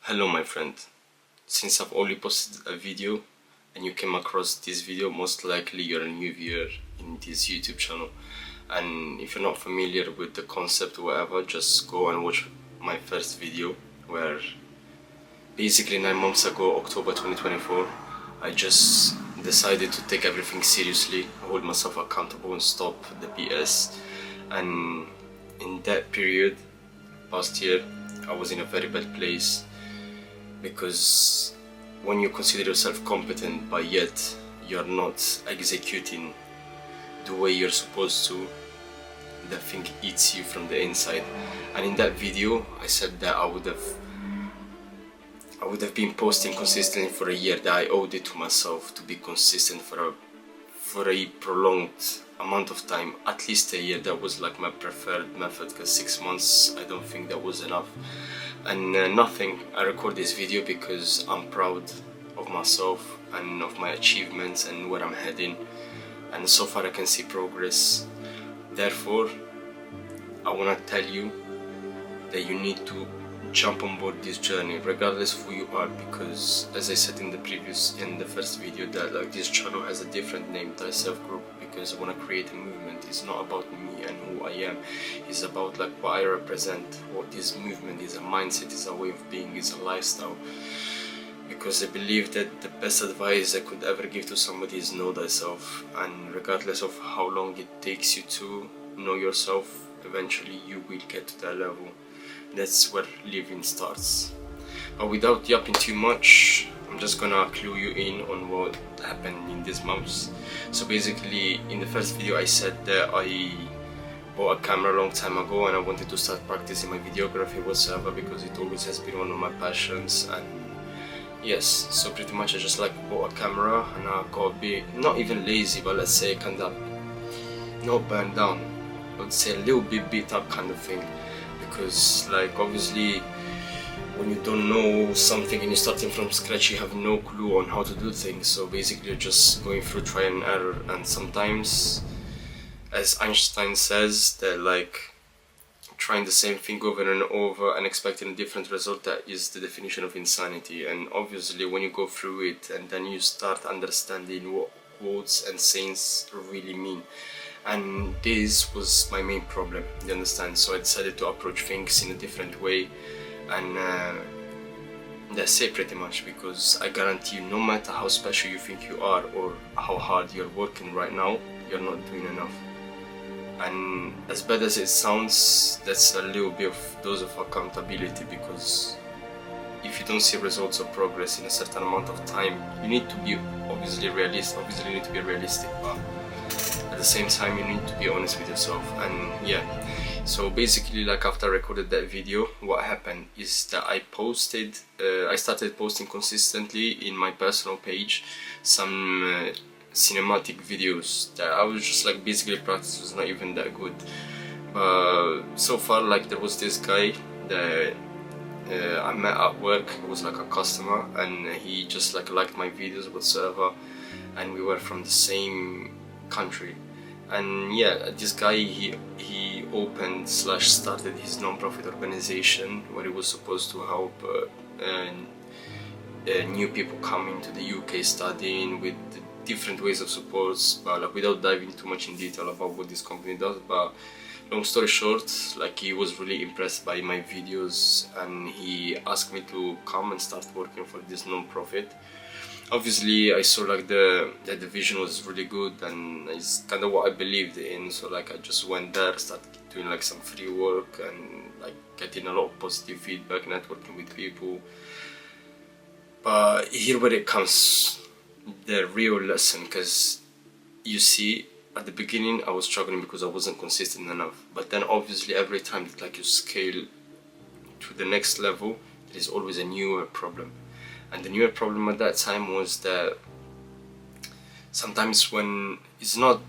Hello my friend, since I've only posted a video and you came across this video, most likely you're a new viewer in this YouTube channel, and if you're not familiar with the concept or whatever, just go and watch my first video where basically 9 months ago, October 2024, I just decided to take everything seriously, hold myself accountable and stop the BS. And in that period, past year, I was in a very bad place, because when you consider yourself competent but yet you're not executing the way you're supposed to, that thing eats you from the inside. And in that video I said that I would have been posting consistently for a year, that I owed it to myself to be consistent for a prolonged amount of time, at least a year. That was like my preferred method, because 6 months I don't think that was enough. And nothing, I record this video because I'm proud of myself and of my achievements and where I'm heading, and so far I can see progress. Therefore I want to tell you that you need to jump on board this journey regardless of who you are, because as I said in the first video, that like this channel has a different name, Thyself Group, because I want to create a movement. It's not about me and who I am, it's about like what I represent, what this movement is, a mindset, is a way of being, is a lifestyle. Because I believe that the best advice I could ever give to somebody is know thyself, and regardless of how long it takes you to know yourself, eventually you will get to that level. That's where living starts. But without yapping too much, I'm just gonna clue you in on what happened in these months. So basically, in the first video I said that I bought a camera a long time ago and I wanted to start practicing my videography whatsoever, because it always has been one of my passions. And yes, so pretty much I just like bought a camera and I got a bit, not even lazy, but let's say kind of not burned down, I would say a little bit beat up kind of thing. Because like obviously when you don't know something and you're starting from scratch, you have no clue on how to do things. So basically you're just going through try and error, and sometimes, as Einstein says, that like trying the same thing over and over and expecting a different result, that is the definition of insanity. And obviously when you go through it and then you start understanding what quotes and sayings really mean, and this was my main problem, you understand? So I decided to approach things in a different way, and that's it pretty much. Because I guarantee you, no matter how special you think you are or how hard you're working right now, you're not doing enough. And as bad as it sounds, that's a little bit of dose of accountability, because if you don't see results or progress in a certain amount of time, you need to be obviously realistic, but at the same time you need to be honest with yourself. And yeah, so basically like after I recorded that video, what happened is that I started posting consistently in my personal page some cinematic videos that I was just like, basically practice was not even that good. But so far, like there was this guy that I met at work. He was like a customer and he just like liked my videos whatsoever, and we were from the same country. And yeah, this guy, he opened / started his non-profit organization where he was supposed to help new people coming to the UK studying, with different ways of supports, but like without diving too much in detail about what this company does. But long story short, like he was really impressed by my videos and he asked me to come and start working for this non-profit. Obviously I saw like the vision was really good and it's kind of what I believed in, so like I just went there, started doing like some free work and like getting a lot of positive feedback, networking with people. But here where it comes the real lesson, because you see, at the beginning I was struggling because I wasn't consistent enough, but then obviously every time that like you scale to the next level, there is always a newer problem. And the newer problem at that time was that sometimes when, it's not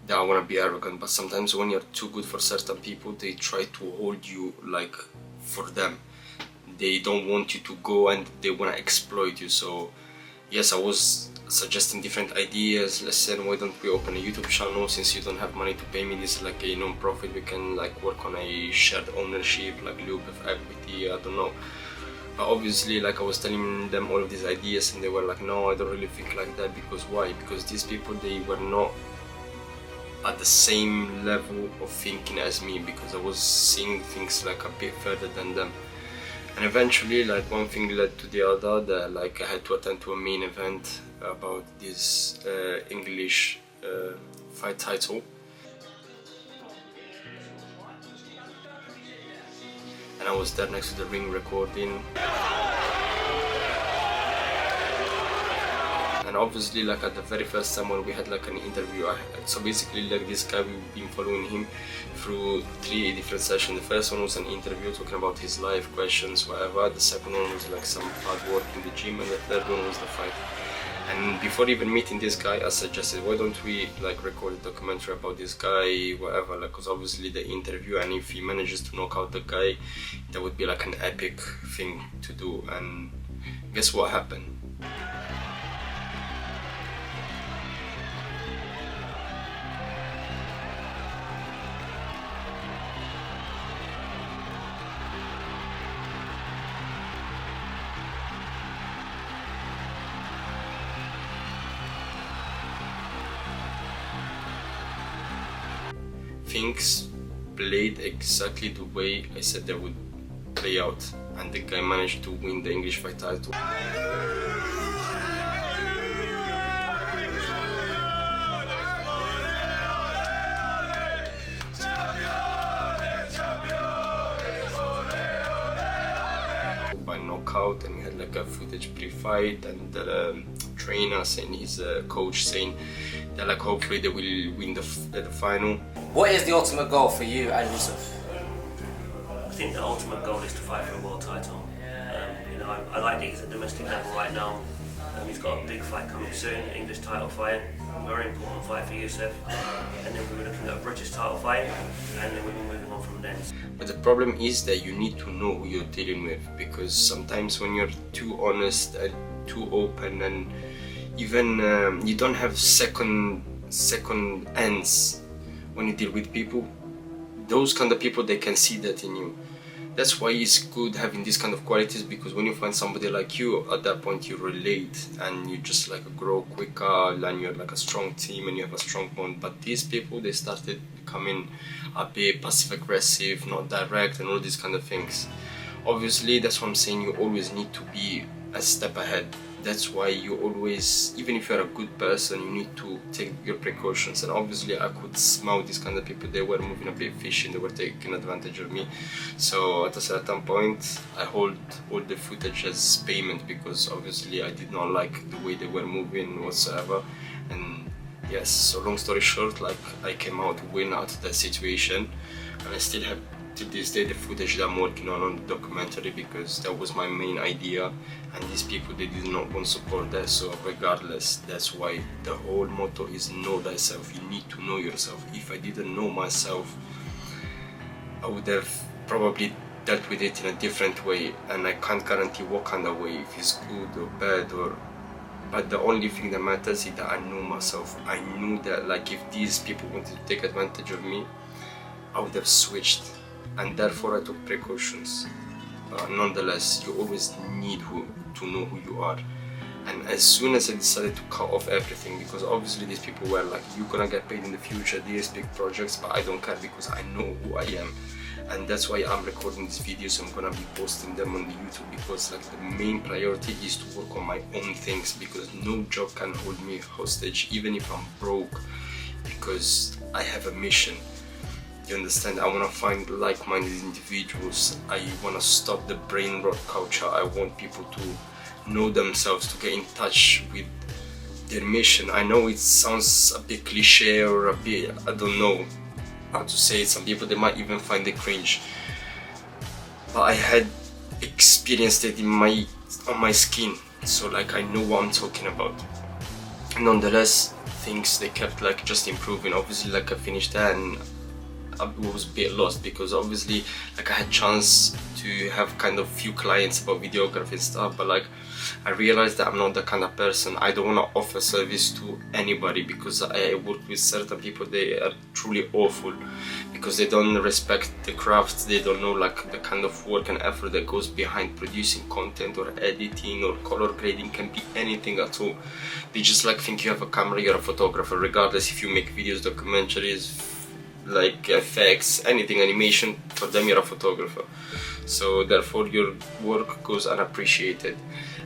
that I want to be arrogant, but sometimes when you're too good for certain people, they try to hold you like for them. They don't want you to go and they want to exploit you. So yes, I was suggesting different ideas. Listen, why don't we open a YouTube channel? Since you don't have money to pay me, this is like a non-profit, we can like work on a shared ownership, like a little bit of equity, I don't know. But obviously, like I was telling them all of these ideas, and they were like, no, I don't really think like that. Because why? Because these people, they were not at the same level of thinking as me, because I was seeing things like a bit further than them. And eventually, like, one thing led to the other, that like I had to attend to a main event about this English fight title. And I was there next to the ring recording. And obviously, like at the very first time when we had like an interview, so basically like this guy, we've been following him through 3 different sessions. The first one was an interview talking about his life, questions, whatever. The second one was like some hard work in the gym, and the third one was the fight. And before even meeting this guy, I suggested, why don't we like record a documentary about this guy, whatever, like, cause obviously the interview, and if he manages to knock out the guy, that would be like an epic thing to do. And guess what happened? Things played exactly the way I said they would play out, and the guy managed to win the English fight title. By knockout, and we had like a footage pre-fight, and the trainer saying, his coach saying that like hopefully they will win the final. What is the ultimate goal for you and Yusuf? I think the ultimate goal is to fight for a world title. You know, I like that he's at domestic level right now. He's got a big fight coming soon, English title fight, a very important fight for Yusuf. And then we were looking at a British title fight, and then we were moving on from there. But the problem is that you need to know who you're dealing with, because sometimes when you're too honest and too open, and even you don't have second ends when you deal with people, those kind of people, they can see that in you. That's why it's good having these kind of qualities, because when you find somebody like you, at that point you relate, and you just like grow quicker, and you're like a strong team, and you have a strong bond. But these people, they started becoming a bit passive aggressive, not direct, and all these kind of things. Obviously, that's what I'm saying, you always need to be a step ahead. That's why you always, even if you're a good person, you need to take your precautions. And obviously I could smell these kind of people, they were moving a bit fishy, they were taking advantage of me. So at a certain point I hold all the footage as payment, because obviously I did not like the way they were moving whatsoever. And yes, so long story short, like I came out win out of that situation, and I still have to this day the footage that I'm working on the documentary, because that was my main idea, and these people, they did not want to support that. So regardless, that's why the whole motto is know thyself. You need to know yourself. If I didn't know myself, I would have probably dealt with it in a different way, and I can't guarantee what kind of way, if it's good or bad, but the only thing that matters is that I know myself. I knew that like if these people wanted to take advantage of me, I would have switched, and therefore I took precautions. Nonetheless, you always need to know who you are. And as soon as I decided to cut off everything, because obviously these people were like, you're gonna get paid in the future, these big projects, but I don't care, because I know who I am. And that's why I'm recording these videos. I'm gonna be posting them on the YouTube, because like the main priority is to work on my own things, because no job can hold me hostage, even if I'm broke, because I have a mission. You understand? I want to find like-minded individuals. I want to stop the brain rot culture. I want people to know themselves, to get in touch with their mission. I know it sounds a bit cliche, or a bit, I don't know how to say it. Some people, they might even find it cringe, but I had experienced it on my skin, so like I know what I'm talking about. Nonetheless, things, they kept like just improving. Obviously, like I finished that, and I was a bit lost, because obviously like I had chance to have kind of few clients about videography and stuff, but like I realized that I'm not the kind of person. I don't want to offer service to anybody, because I work with certain people, they are truly awful because they don't respect the craft. They don't know like the kind of work and effort that goes behind producing content or editing or color grading, can be anything at all. They just like think you have a camera, you're a photographer, regardless if you make videos, documentaries, like effects, anything, animation, for them you're a photographer. So therefore your work goes unappreciated.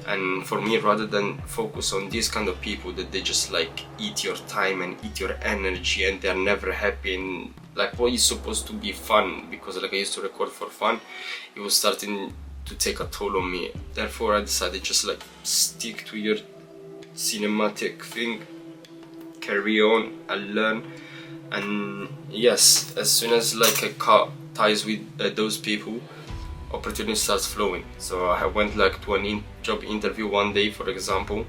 And for me, rather than focus on these kind of people that they just like eat your time and eat your energy, and they're never happy, and like what is supposed to be fun, because like I used to record for fun, it was starting to take a toll on me. Therefore I decided just like stick to your cinematic thing, carry on and learn. And yes, as soon as like I cut ties with those people, opportunity starts flowing. So I went like to an job interview one day, for example,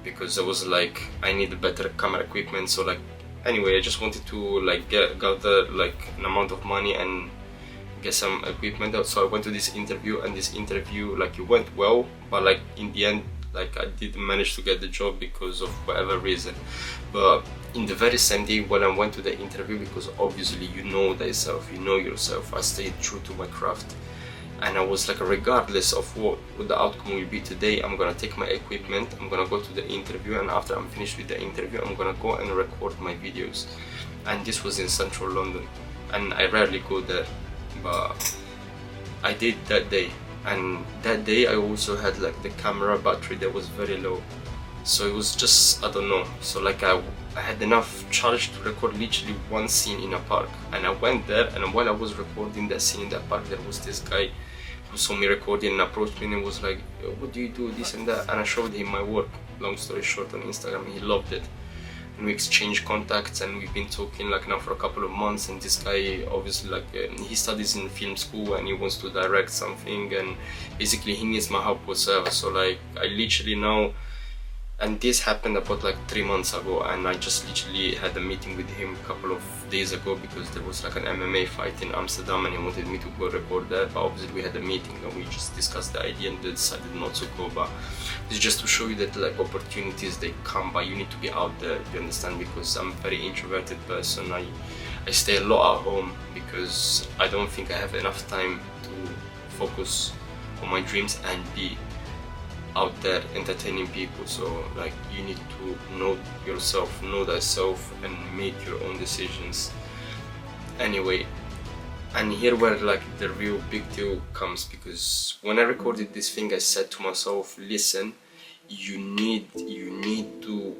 because I was like I need better camera equipment. So like anyway, I just wanted to like gather like an amount of money and get some equipment out. So I went to this interview, and this interview like it went well, but like in the end like I didn't manage to get the job because of whatever reason. But in the very same day when I went to the interview, because obviously you know thyself, you know yourself, I stayed true to my craft. And I was like, regardless of what the outcome will be today, I'm gonna take my equipment, I'm gonna go to the interview, and after I'm finished with the interview, I'm gonna go and record my videos. And this was in central London, and I rarely go there, but I did that day. And that day I also had like the camera battery that was very low, so it was just, I don't know, so like I had enough charge to record literally one scene in a park. And I went there, and while I was recording that scene in that park, there was this guy who saw me recording and approached me and was like, what do you do, this and that, and I showed him my work, long story short, on Instagram, and he loved it. And we exchanged contacts, and we've been talking like now for a couple of months. And this guy obviously like he studies in film school, and he wants to direct something, and basically he needs my help whatsoever. So like I literally now, and this happened about like 3 months ago, and I just literally had a meeting with him a couple of days ago, because there was like an MMA fight in Amsterdam and he wanted me to go record there. But obviously we had a meeting and we just discussed the idea and decided not to go. But it's just to show you that like opportunities, they come, but you need to be out there, you understand, because I'm a very introverted person. I stay a lot at home because I don't think I have enough time to focus on my dreams and be out there entertaining people. So like you need to know yourself, know thyself, and make your own decisions. Anyway, and here where like the real big deal comes, because when I recorded this thing I said to myself, listen, you need to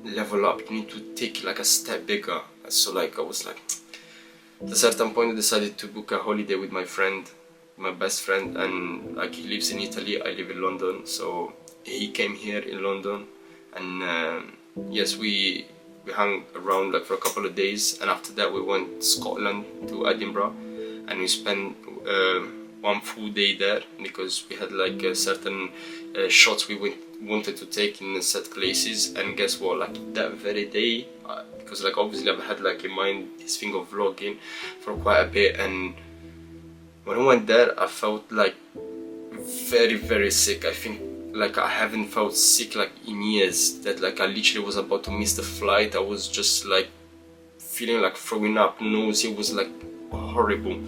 level up, you need to take like a step bigger. So like I was like, at a certain point I decided to book a holiday with my friend, my best friend, and like he lives in Italy, I live in London, so he came here in London, and yes, we hung around like for a couple of days, and after that we went to Scotland, to Edinburgh, and we spent one full day there, because we had like certain shots we wanted to take in set places. And guess what, like that very day, because like obviously I've had like in mind this thing of vlogging for quite a bit, and when I went there I felt like very sick. I think like I haven't felt sick like in years, that like I literally was about to miss the flight. I was just like feeling like throwing up, nausea, was like horrible.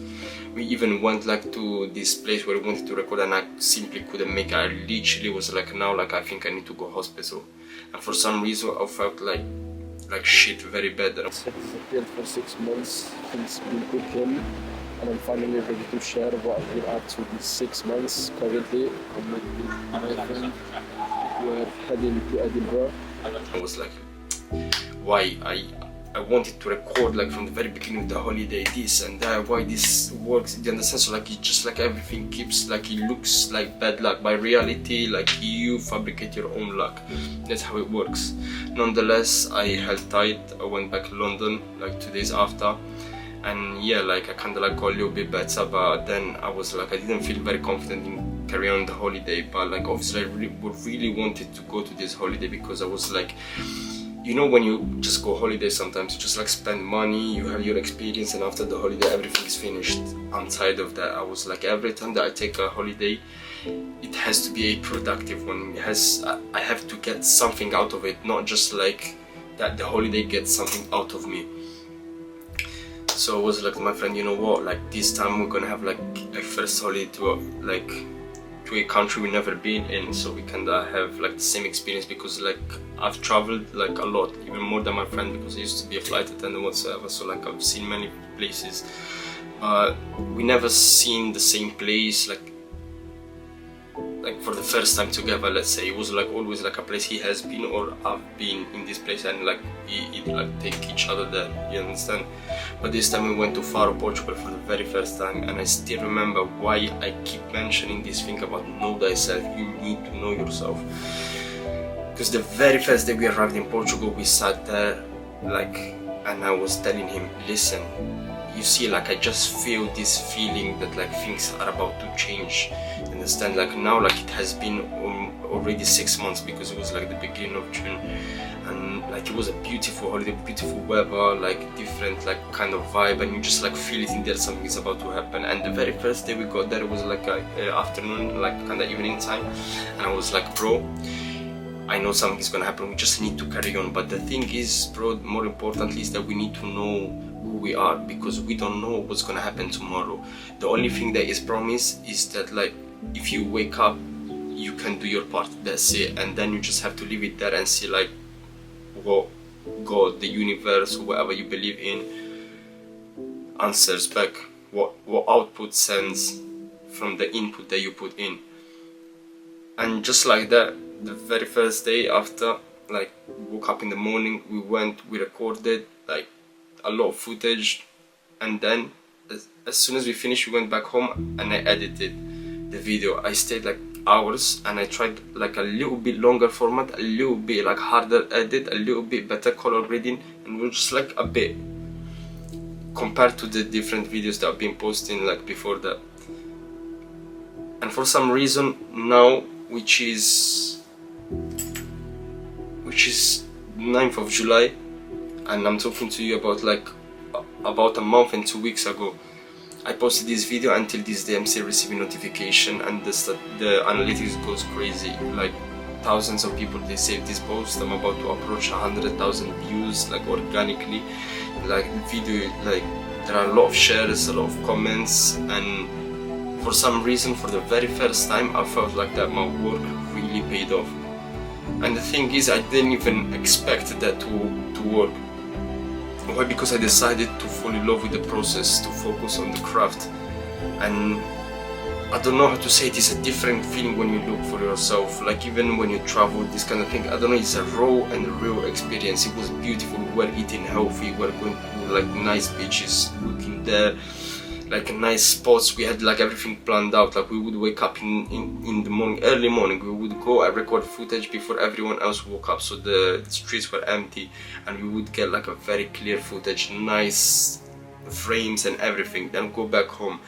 We even went like to this place where we wanted to record, and I simply couldn't make it. I literally was like, now like I think I need to go hospital, and for some reason I felt like shit, very bad. It's disappeared for 6 months, things been cooking, and I'm finally ready to share what I've been up to these 6 months. Currently, I'm with my friend, we're heading to Edinburgh. I was like, why I wanted to record like from the very beginning of the holiday, this and that, why this works, do you understand? So like it just like everything keeps like, it looks like bad luck, by reality like you fabricate your own luck. That's how it works. Nonetheless, I held tight. I went back to London like 2 days after, and yeah, like I kinda like got a little bit better, but then I was like, I didn't feel very confident in carrying on the holiday. But like obviously I really wanted to go to this holiday, because I was like, you know, when you just go holiday, sometimes you just like spend money, you have your experience, and after the holiday everything is finished. I'm tired of that. I was like, every time that I take a holiday, it has to be a productive one. I have to get something out of it, not just like that the holiday gets something out of me. So I was like, my friend, you know what, like this time we're gonna have like a first holiday to a country we've never been in, so we can have like the same experience, because like I've traveled like a lot, even more than my friend, because I used to be a flight attendant whatsoever, so like I've seen many places, but we never seen the same place like for the first time together. Let's say it was like always like a place he has been or I've been in this place, and like we like take each other there, you understand? But this time we went to Faro, Portugal for the very first time, and I still remember why I keep mentioning this thing about know thyself. You need to know yourself, because the very first day we arrived in Portugal, we sat there and I was telling him, listen, you see, like I just feel this feeling that like things are about to change, understand? Like now, like it has been already 6 months, because it was like the beginning of June, and like it was a beautiful holiday, beautiful weather, like different like kind of vibe, and you just like feel it in there, something is about to happen. And the very first day we got there, it was like a afternoon, like kind of evening time, and I was like, bro, I know something is gonna happen, we just need to carry on. But the thing is, bro, more importantly is that we need to know who we are, because we don't know what's gonna happen tomorrow. The only thing that is promised is that like if you wake up, you can do your part, that's it, and then you just have to leave it there and see like what God, the universe, whatever you believe in, answers back, what output sends from the input that you put in. And just like that, the very first day after, like we woke up in the morning, we recorded like a lot of footage, and then as soon as we finished, we went back home and I edited the video. I stayed like hours, and I tried like a little bit longer format, a little bit like harder edit, a little bit better color grading, and we're just like a bit compared to the different videos that I've been posting like before that. And for some reason now, which is 9th of July, and I'm talking to you about a month and 2 weeks ago, I posted this video. Until this day I'm still receiving notification, and the analytics goes crazy. Like thousands of people, they save this post. I'm about to approach 100,000 views like organically. Like the video, like there are a lot of shares, a lot of comments, and for some reason, for the very first time, I felt like that my work really paid off. And the thing is, I didn't even expect that to work. Why? Because I decided to fall in love with the process, to focus on the craft. And I don't know how to say it, it's a different feeling when you look for yourself. Like even when you travel, this kind of thing, I don't know, it's a raw and real experience. It was beautiful. We were eating healthy, we were going to like nice beaches, looking there, like nice spots. We had like everything planned out. Like we would wake up in the morning, early morning, we would go and record footage before everyone else woke up, so the streets were empty, and we would get like a very clear footage, nice frames and everything. Then go back home,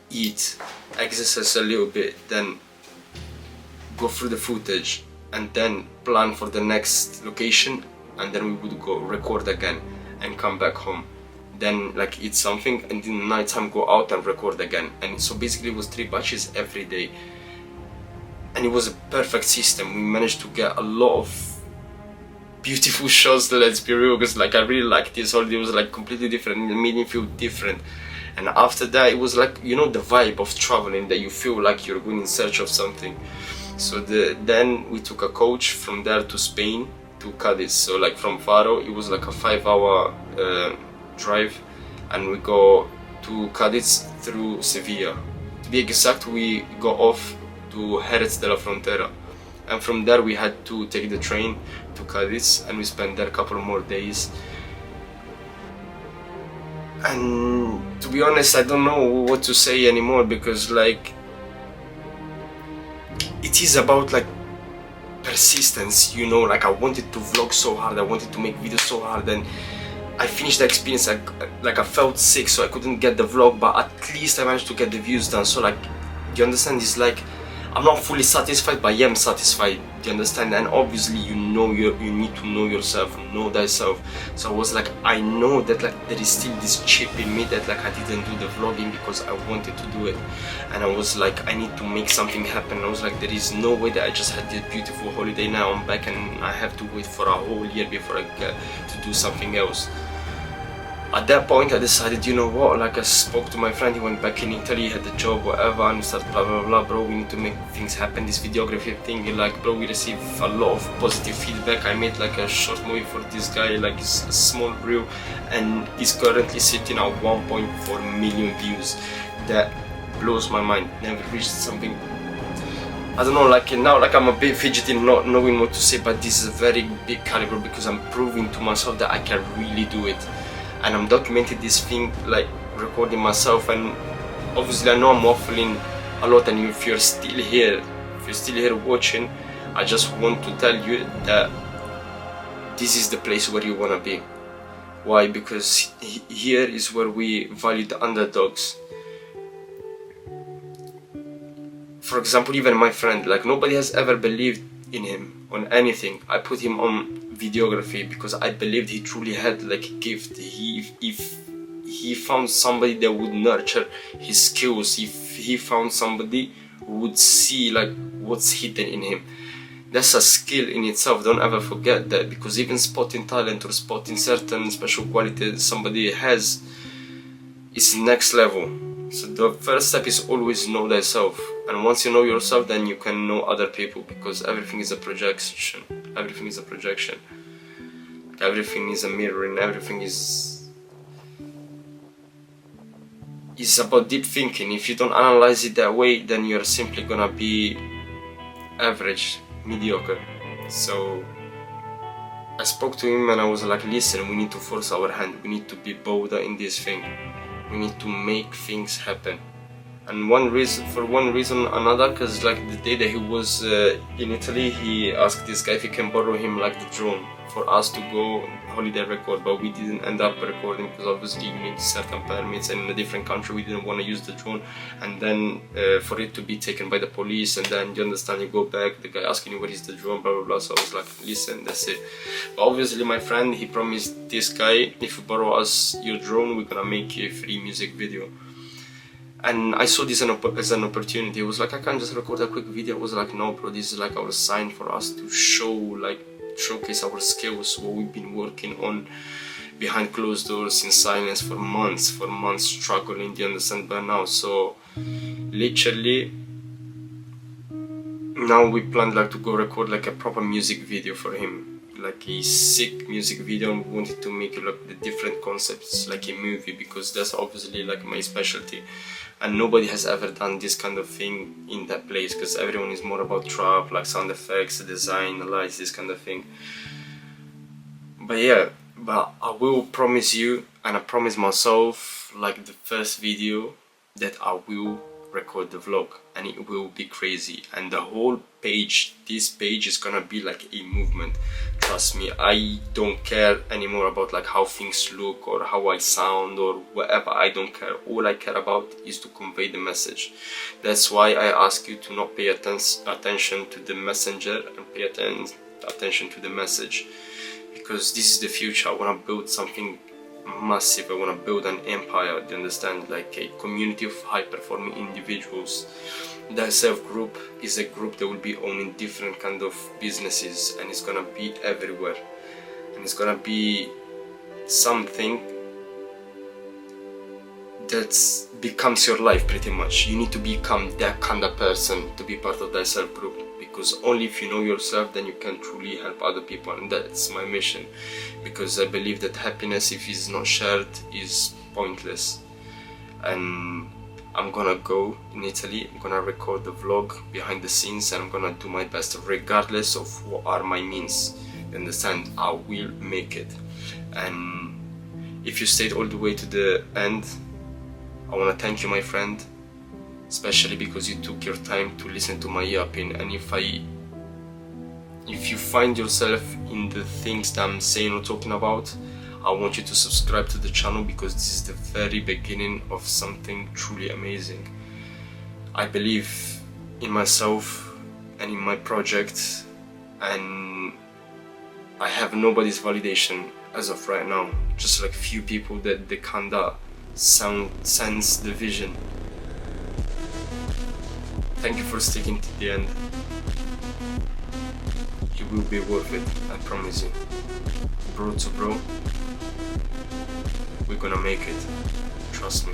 eat, exercise a little bit, then go through the footage, and then plan for the next location, and then we would go record again and come back home. Then like eat something, and in the night time go out and record again. And so basically it was 3 batches every day, and it was a perfect system. We managed to get a lot of beautiful shots, let's be real, because like I really liked this holiday. It was like completely different, it made me feel different. And after that, it was like, you know, the vibe of traveling, that you feel like you're going in search of something. So then we took a coach from there to Spain, to Cadiz. So like from Faro, it was like a 5-hour drive, and we go to Cadiz through Sevilla. To be exact, we go off to Jerez de la Frontera, and from there we had to take the train to Cadiz, and we spent there a couple more days. And to be honest, I don't know what to say anymore, because like it is about like persistence, you know. Like I wanted to vlog so hard, I wanted to make videos so hard, and I finished the experience, like I felt sick, so I couldn't get the vlog, but at least I managed to get the views done. So like, you understand, it's like I'm not fully satisfied, but I am satisfied. Do you understand? And obviously, you need to know yourself, know thyself. So I was like, I know that like there is still this chip in me that like I didn't do the vlogging because I wanted to do it, and I was like, I need to make something happen. I was like, there is no way that I just had this beautiful holiday, now I'm back and I have to wait for a whole year before I get to do something else. At that point I decided, you know what, like I spoke to my friend, he went back in Italy, had a job, whatever, and we started blah blah blah, bro, we need to make things happen, this videography thing, like bro, we received a lot of positive feedback. I made like a short movie for this guy, like it's a small reel, and he's currently sitting at 1.4 million views. That blows my mind. Never reached something, I don't know, like now like I'm a bit fidgety not knowing what to say, but this is a very big caliber because I'm proving to myself that I can really do it. And I'm documenting this thing, like recording myself, and obviously I know I'm waffling a lot, and if you're still here watching, I just want to tell you that this is the place where you wanna be. Why? Because here is where we value the underdogs. For example, even my friend, like nobody has ever believed in him on anything. I put him on videography because I believed he truly had like a gift. If he found somebody that would nurture his skills, if he found somebody who would see like what's hidden in him, that's a skill in itself. Don't ever forget that, because even spotting talent or spotting certain special qualities somebody has is next level. So the first step is always know thyself, and once you know yourself, then you can know other people, because everything is a projection. Everything is a projection. Everything is a mirror, and everything is about deep thinking. If you don't analyze it that way, then you're simply gonna be average, mediocre. So I spoke to him and I was like, listen, we need to force our hand. We need to be bolder in this thing. We need to make things happen. And for one reason or another, because like the day that he was in Italy, he asked this guy if he can borrow him like the drone for us to go holiday record, but we didn't end up recording because obviously you need certain permits, and in a different country we didn't want to use the drone, and then for it to be taken by the police, and then you understand, you go back, the guy asking you where is the drone, blah blah blah. So I was like, listen, that's it. But obviously my friend, he promised this guy, if you borrow us your drone, we're gonna make you a free music video. And I saw this as an opportunity. It was like, I can't just record a quick video. I was like, no bro, this is like our sign for us to showcase our skills, what we've been working on behind closed doors in silence for months struggling, do you understand, by now. So literally now we planned like to go record like a proper music video for him, like a sick music video, and we wanted to make it like the different concepts, like a movie, because that's obviously like my specialty, and nobody has ever done this kind of thing in that place, because everyone is more about trap, like sound effects, design, lights, this kind of thing. But yeah, but I will promise you, and I promise myself, like the first video, that I will record the vlog, and it will be crazy, and the whole page, this page is gonna be like a movement. Trust me, I don't care anymore about like how things look or how I sound or whatever. I don't care. All I care about is to convey the message. That's why I ask you to not pay attention to the messenger and pay attention to the message, because this is the future. I want to build something massive. I want to build an empire, do you understand, like a community of high-performing individuals. That self-group is a group that will be owning different kind of businesses, and it's gonna be everywhere, and it's gonna be something that becomes your life pretty much. You need to become that kind of person to be part of that self-group, because only if you know yourself, then you can truly help other people, and that's my mission, because I believe that happiness, if it's not shared, is pointless. And I'm gonna go in Italy, I'm gonna record the vlog behind the scenes, and I'm gonna do my best regardless of what are my means. You understand? I will make it. And if you stayed all the way to the end, I wanna thank you, my friend, especially because you took your time to listen to my yapping. And if you find yourself in the things that I'm saying or talking about, I want you to subscribe to the channel, because this is the very beginning of something truly amazing. I believe in myself and in my project, and I have nobody's validation as of right now. Just like few people that they kinda sense the vision. Thank you for sticking to the end. It will be worth it, I promise you. Bro to bro, we're gonna make it. Trust me.